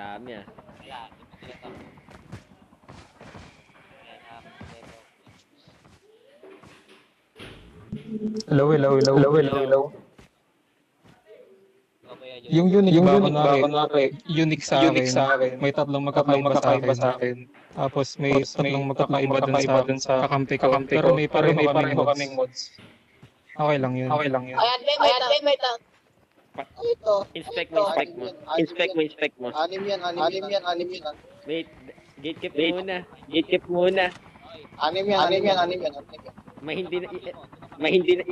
Dami ah. Hello. Yung unique ba, kunwari, unique sa akin, may tatlong magkakaiba sa akin. Tapos may tatlong magkakaiba dun sa kakampi ko. Pero may pareho kaming mods. Okay lang yun. Ayan, may ta. Ito. Inspect mo. Anim yan. Wait, gatekeep muna. Anim yan. May hindi na,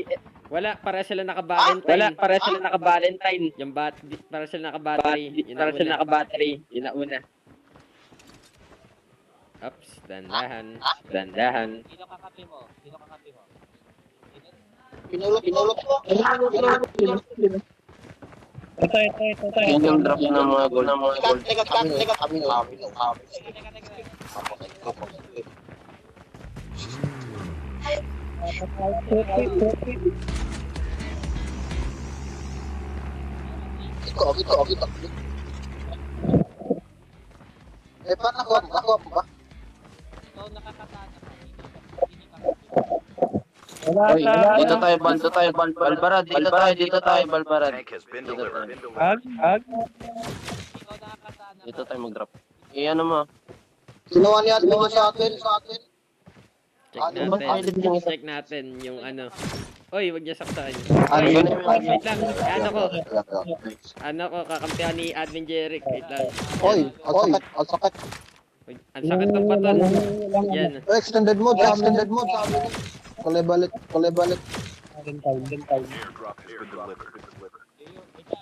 wala, para sila naka-Valentine. Yung para sila naka-battery. Yun na una. Ups, dandahan. Sino kakapi mo? Pinulot ko. Yun yung drop ng mga gold. Teka, kami. Ito. Eh, paano ako ba? Ikaw nakakatana ka. Oy, dito tayo, Balbarad. Dito tayo, Balbarad. Ikaw nakakatana ka. Dito tayo mag-drop. Ano mo? Sinuha niya sa atin. Check natin yung ano. Oy, wag niya saksakin. Ano yun? Wait lang. Ano ko, kakampihan ni Admin Jeric. Wait lang. Ang sakit. Ang sakit ng patol. Yan. Extended mode. Kulay balik.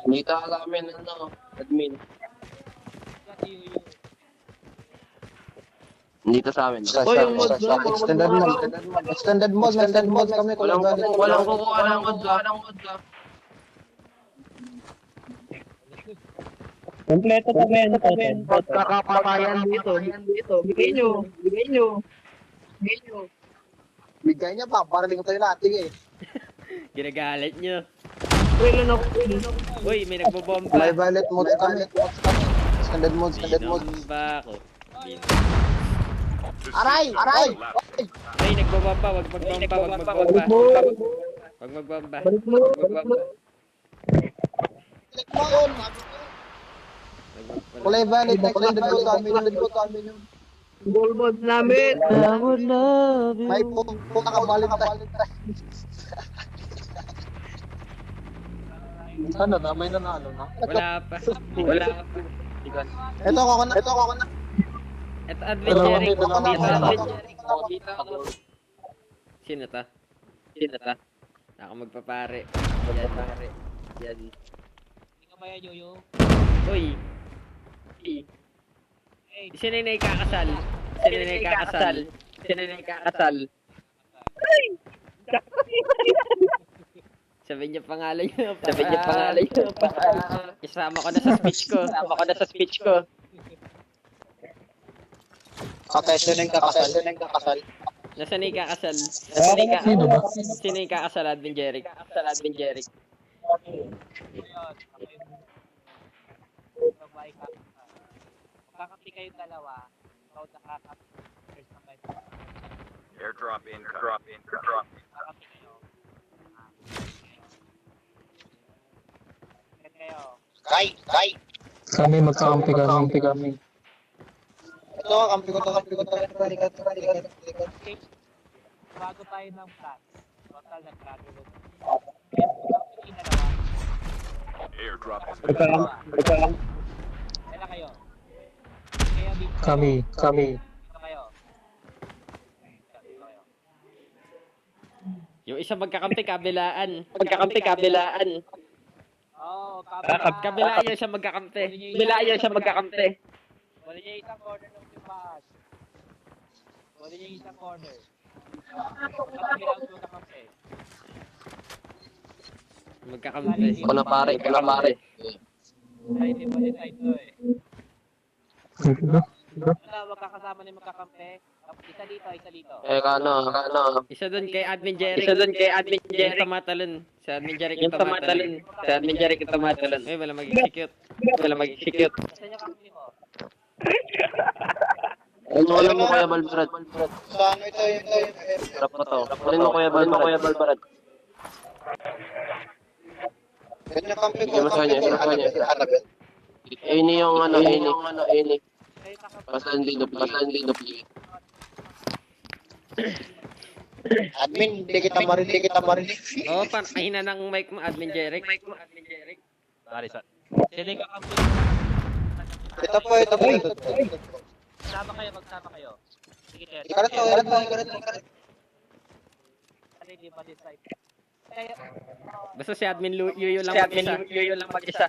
Dito alamin, admin. Dito sa amin. Extended mode kami. Walang kukuha ng mods. Kompleto pa yan. Kakapatayan dito. Bigay nyo. Bigay niya pa. Paraling tayo natin eh. Ginagalit nyo. Uy, may nagbobomba. Kulay violet mode kami. Extended mode. Binomba ko. Aray! Ay, nagbobomba. Wag magbomba. Wag magbomba. Kulay violet. Extended mode kami. Goal mode namin. May puto nakabalik tayo. Ano na? May nanalo na? Wala pa. Ito ako na. Ito, Admin Jeric. Dito ako. Sino ta? Ako magpapare. Yan. Hindi ka ba yan, Yoyo? Uy. Sino na ikakasal? Sabihin niyo pangalan niyo. Isama ko na sa speech ko. Okay, sino yung kakasal? Nasaan na ikakasal? Sino ba? Sino yung ikakasal, Admin Jeric? Babae ka. Kakapi kayong dalawa. Ikaw nakakapi. First na kayo. Airdrop in. Kakapi kayo. Bakit kayo? Kai! Kami magkakampi kami. Ito, kampi ko to. Balikat. Okay. Bago tayo ng plan. Total na grabe mo. Kakapi kayong dalawa. Airdrop has Kailan kayo? Kayo dito. Kami. Dito kayo. Yung isa magkakampi kabilaan. Oo, Kabilaan yan siya magkakampi. Wala niya isang corner ng tipas. Wala niya isang corner. Kabilang mo na kasi. Magkakampi. Ikaw na pare. Ay, di ba din to eh. Wala, magkakasama na yung magkakampi. Isa dito. Kano. Isa doon kay Admin Jeric. Yung tumatalon. Sa Admin Jeric yung tumatalon. Ay, wala mag-execute. Saan yung kampi mo? Kunin mo Kuya Balbarad. Sa ano ito yung Trap mo to. Kunin mo Kuya Balbarad. Ganyan kampi ko. Sige mo sa kanya, sige mo sa kanya. Annabelle. Ini yung ini. Basta hindi duplicate. Admin, hindi kita marinig. Oh, mahina ng mic mo, Admin Jeric. Sorry. Sino yung kakampi? Ito po. Magsama kayo. Sige, Ted. Ikarat to. Hindi pa decide. Kaya, Basta si Admin Yuyo lang mag-isa.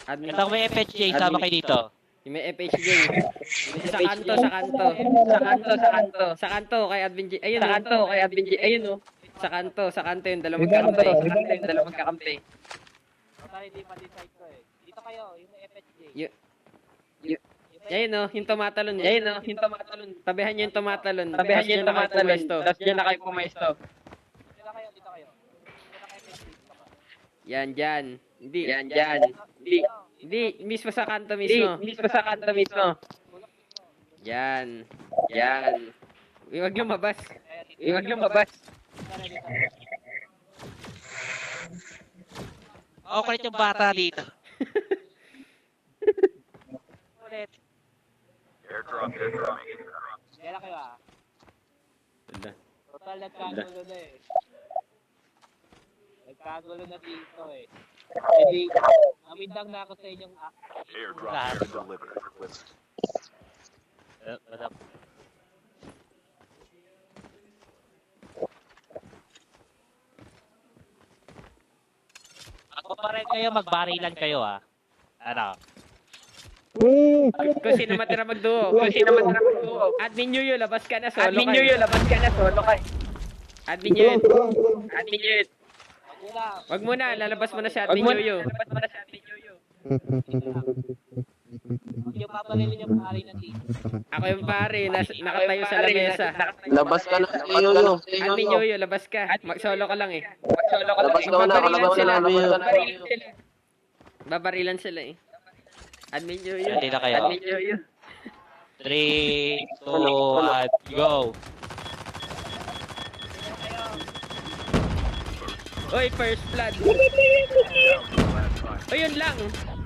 Admin, ito may FHJ, sama kayo dito. yung may FHJ. Sa kanto kay Admin J. Ayun oh. Sa kanto yung dalawang magkakampi. Sorry, hindi pa decide ko eh. Dito kayo, yung may FHJ. Ayun oh, yung tumatalon. Tabihan niyo yung tumatalon. Tapos diyan na kayo pumesto. Dito kayo. Dito kayo kay FHJ. Dito ka. Yan. Hindi, mismo sa kanto mismo. Yan. Huwag lumabas. Sorry, dito. Kulit yung bata dito. Ulit. Airdrop is coming. Kaya kayo ah. Total nagkagulo na eh. Nagkagulo na dito eh. Hindi, namindang na ako sa inyong Airdrop lahat. is delivered. Ako pa rin kayo, magbarilan kayo ah. Ano? Kung sino matira magduo. Admin Yuyo, labas ka na, solo ka. Admin Yuyo. Wag muna, lalabas mo na si Admin Yuyo. Huwag yung paparilin yung pari ng dito. Ako yung pare, nakatayo sa lamesa. Labas ka na si Yoyo. Admin Yuyo, labas ka. Mag-solo ka lang eh. Labas ka na. Babarilan sila eh. Admin Yuyo. Dito kayo. 3, 2, 1, go! Oy, first blood. Oy, yun lang.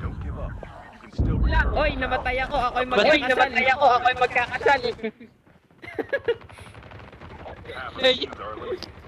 Don't give up. You can still return. Oy, namatay ako. Ako'y magkakasal. Half of these are eliminated.